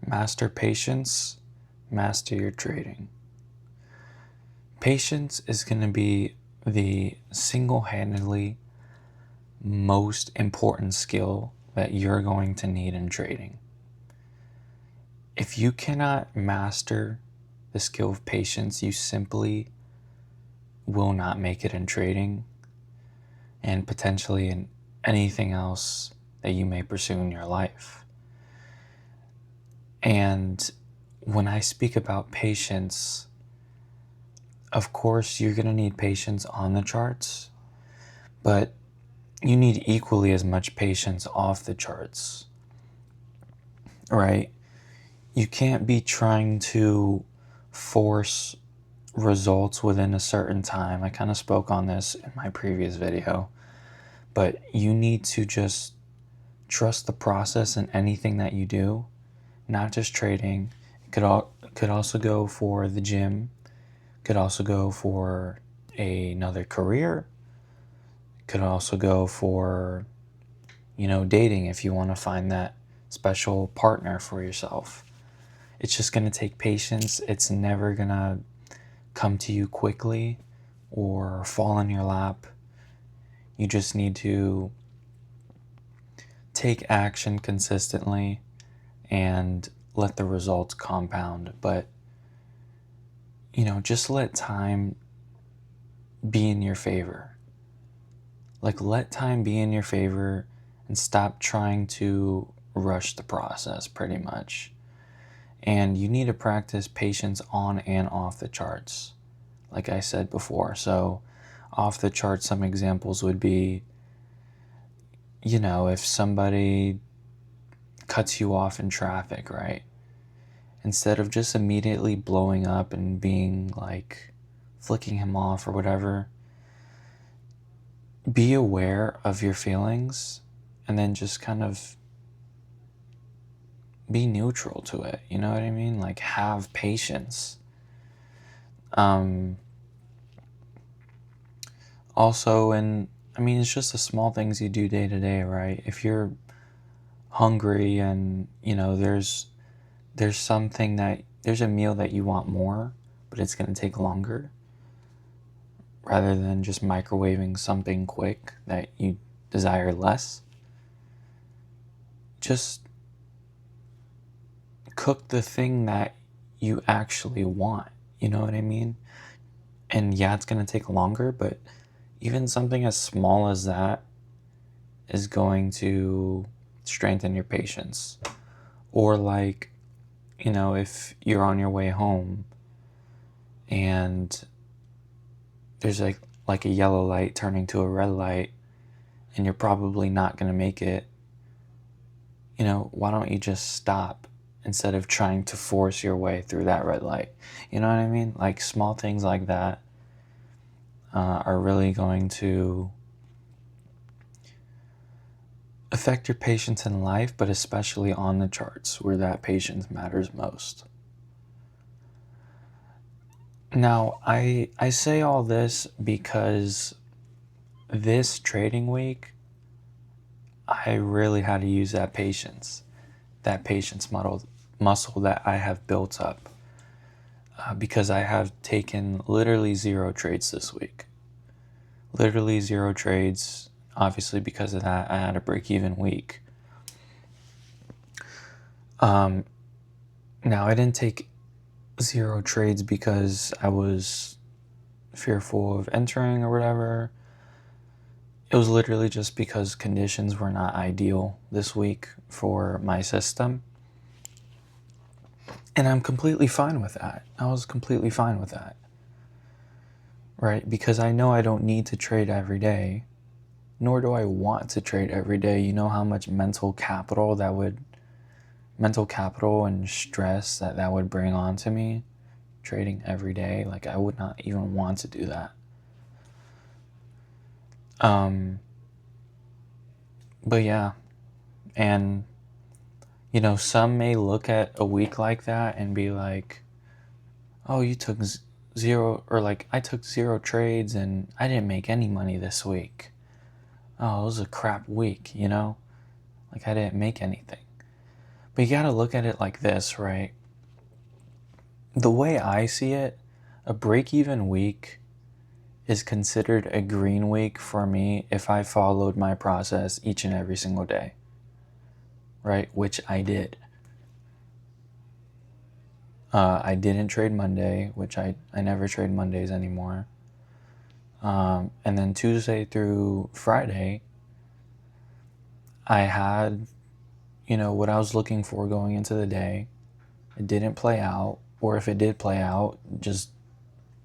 Master patience, master your trading. Patience is going to be the single-handedly most important skill that you're going to need in trading. If you cannot master the skill of patience, you simply will not make it in trading and potentially in anything else that you may pursue in your life. And when I speak about patience, of course, you're going to need patience on the charts, but you need equally as much patience off the charts, right? You can't be trying to force results within a certain time. I kind of spoke on this in my previous video, but you need to just trust the process in anything that you do, not just trading. It could also go for the gym, could also go for another career, could also go for, dating if you want to find that special partner for yourself. It's just going to take patience. It's never going to come to you quickly or fall in your lap. You just need to take action consistently and let the results compound. But, just let time be in your favor. Like, let time be in your favor and stop trying to rush the process, pretty much. And you need to practice patience on and off the charts, like I said before. So off the charts, some examples would be, if somebody cuts you off in traffic, right? Instead of just immediately blowing up and being like flicking him off or whatever, be aware of your feelings and then just kind of be neutral to it. You know what I mean? Like, have patience. Also, it's just the small things you do day to day, right? If you're hungry and, there's a meal that you want more, but it's going to take longer, rather than just microwaving something quick that you desire less, just cook the thing that you actually want. You know what I mean? And yeah, it's going to take longer, but even something as small as that is going to strengthen your patience. Or like, if you're on your way home and there's like a yellow light turning to a red light and you're probably not going to make it, why don't you just stop instead of trying to force your way through that red light? You know what I mean? Like, small things like that are really going to affect your patience in life, but especially on the charts where that patience matters most. Now, I say all this because this trading week, I really had to use that patience muscle that I have built up, because I have taken literally 0 trades this week. Literally 0 trades. Obviously, because of that, I had a break-even week. Now, I didn't take 0 trades because I was fearful of entering or whatever. It was literally just because conditions were not ideal this week for my system. And I'm completely fine with that. I was completely fine with that. Right? Because I know I don't need to trade every day, nor do I want to trade every day. You know how much mental capital and stress that would bring on to me, trading every day. Like, I would not even want to do that. But yeah, and some may look at a week like that and be like, oh, you took 0, or like, I took 0 trades and I didn't make any money this week. Oh, it was a crap week, like I didn't make anything. But you gotta look at it like this, right? The way I see it, a break-even week is considered a green week for me if I followed my process each and every single day, right? Which I did. I didn't trade Monday, which I never trade Mondays anymore. And then Tuesday through Friday, I had, what I was looking for going into the day. It didn't play out, or if it did play out, just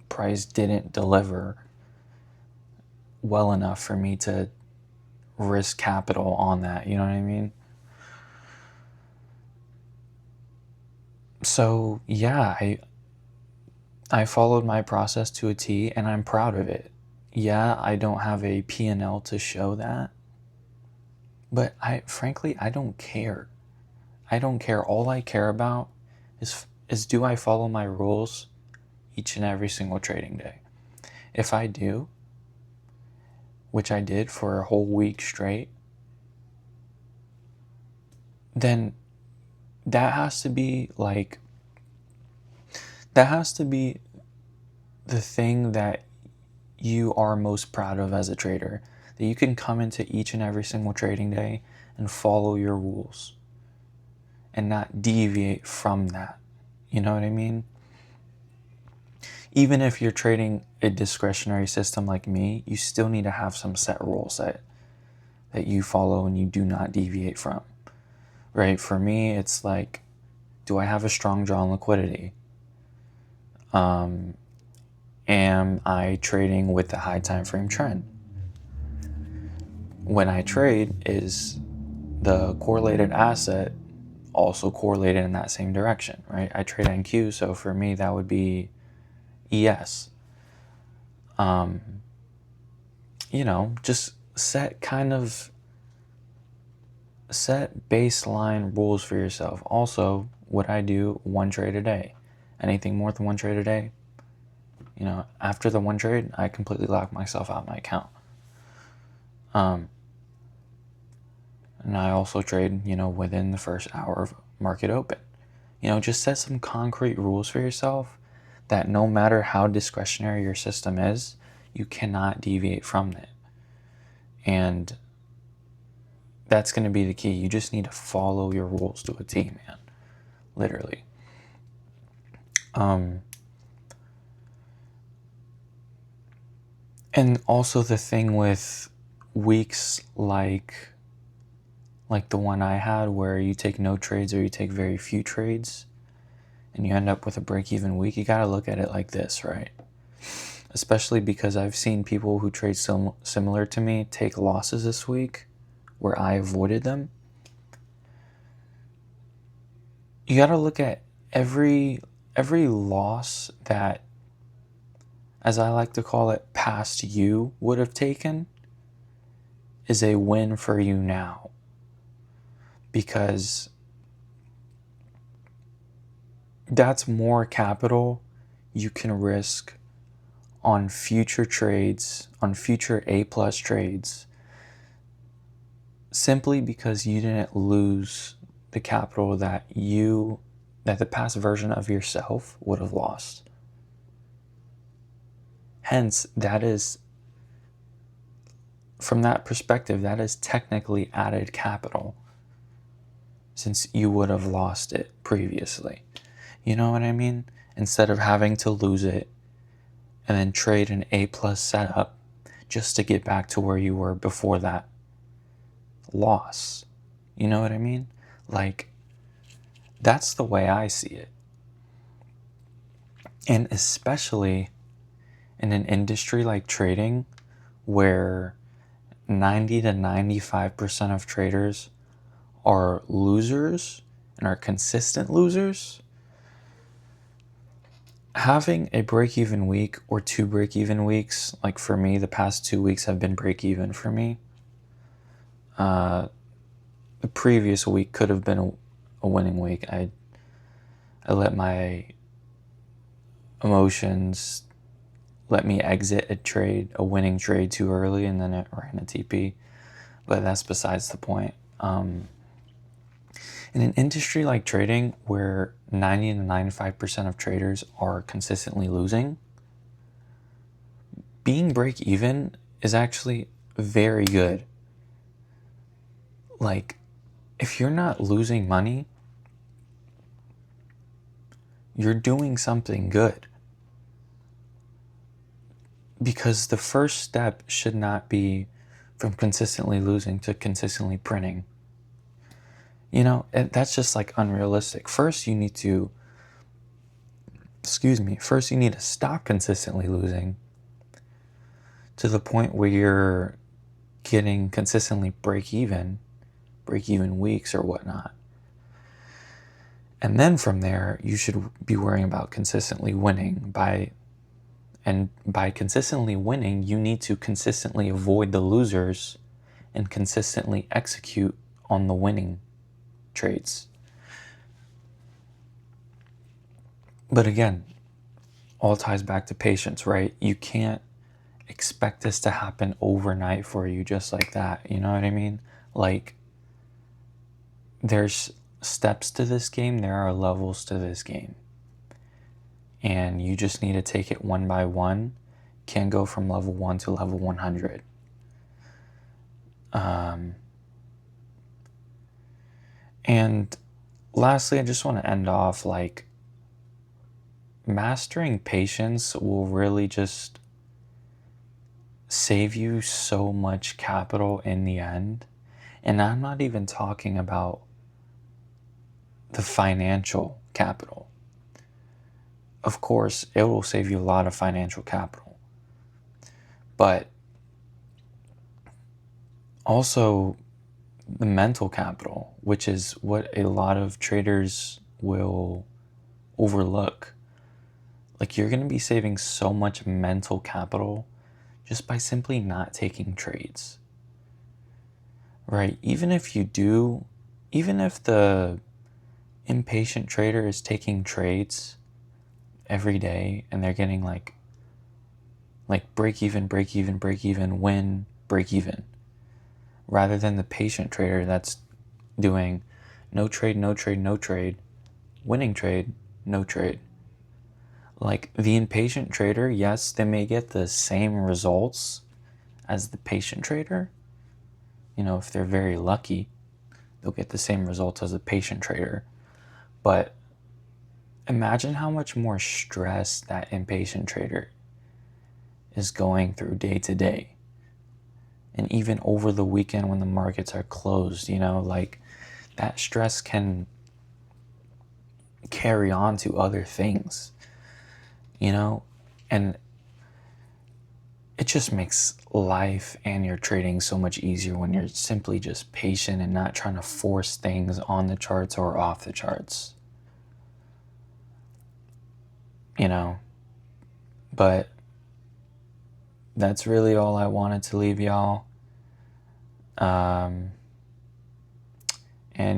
price didn't deliver well enough for me to risk capital on that, you know what I mean? So yeah, I followed my process to a T and I'm proud of it. Yeah, I don't have a P&L to show that, but frankly I don't care. I don't care. All I care about is do I follow my rules each and every single trading day? If I do, which I did for a whole week straight, then that has to be the thing that you are most proud of as a trader, that you can come into each and every single trading day and follow your rules and not deviate from that. You know what I mean? Even if you're trading a discretionary system like me, you still need to have some set rules that you follow and you do not deviate from, right? For me, it's like, do I have a strong draw on liquidity? Am I trading with the high time frame trend? When I trade, is the correlated asset also correlated in that same direction, right? I trade NQ, so for me that would be ES. Just set baseline rules for yourself. Also, what I do, one trade a day. Anything more than one trade a day, after the one trade, I completely lock myself out of my account. And I also trade, within the first hour of market open. Just set some concrete rules for yourself that no matter how discretionary your system is, you cannot deviate from it. And that's going to be the key. You just need to follow your rules to a T, man. Literally. And also the thing with weeks like the one I had, where you take no trades or you take very few trades and you end up with a break-even week, you got to look at it like this, right? Especially because I've seen people who trade similar to me take losses this week where I avoided them. You got to look at every loss that, as I like to call it, past you would have taken is a win for you now. Because that's more capital you can risk on future trades, on future A+ trades, simply because you didn't lose the capital that the past version of yourself would have lost. Hence, that is, from that perspective, that is technically added capital, since you would have lost it previously. You know what I mean? Instead of having to lose it and then trade an A+ setup just to get back to where you were before that loss. You know what I mean? That's the way I see it. And especially in an industry like trading, where 90 to 95% of traders are losers and are consistent losers, having a break-even week or 2 break-even weeks, like for me, the past 2 weeks have been break-even for me. The previous week could have been a winning week. I let my emotions let me exit a winning trade too early, and then it ran a TP. But that's besides the point. In an industry like trading where 90 to 95% of traders are consistently losing, being break even is actually very good. Like, if you're not losing money, you're doing something good. Because the first step should not be from consistently losing to consistently printing. You know, that's just like unrealistic. First, you need to stop consistently losing to the point where you're getting consistently break even weeks or whatnot. And then from there, you should be worrying about consistently winning. By consistently winning, you need to consistently avoid the losers and consistently execute on the winning trades. But again, all ties back to patience, right? You can't expect this to happen overnight for you just like that. You know what I mean? Like, there's steps to this game, there are levels to this game. And you just need to take it one by one. Can't go from level 1 to level 100. And lastly, I just want to end off like, mastering patience will really just save you so much capital in the end. And I'm not even talking about the financial capital. Of course, it will save you a lot of financial capital. But also the mental capital, which is what a lot of traders will overlook. Like, you're going to be saving so much mental capital just by simply not taking trades. Right? Even if the impatient trader is taking trades every day and they're getting like break even, win, break even, rather than the patient trader that's doing no trade, winning trade, no trade. Like, the impatient trader, yes, they may get the same results as the patient trader. You know, if they're very lucky, they'll get the same results as a patient trader. But imagine how much more stress that impatient trader is going through day to day. And even over the weekend when the markets are closed, you know, like, that stress can carry on to other things, you know, and it just makes life and your trading so much easier when you're simply just patient and not trying to force things on the charts or off the charts, you know. But that's really all I wanted to leave y'all. And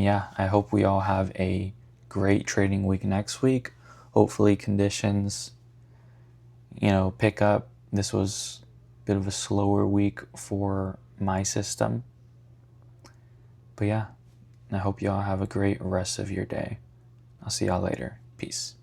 yeah, I hope we all have a great trading week next week. Hopefully conditions, you know, pick up. This was a bit of a slower week for my system. But yeah, I hope y'all have a great rest of your day. I'll see y'all later. Peace.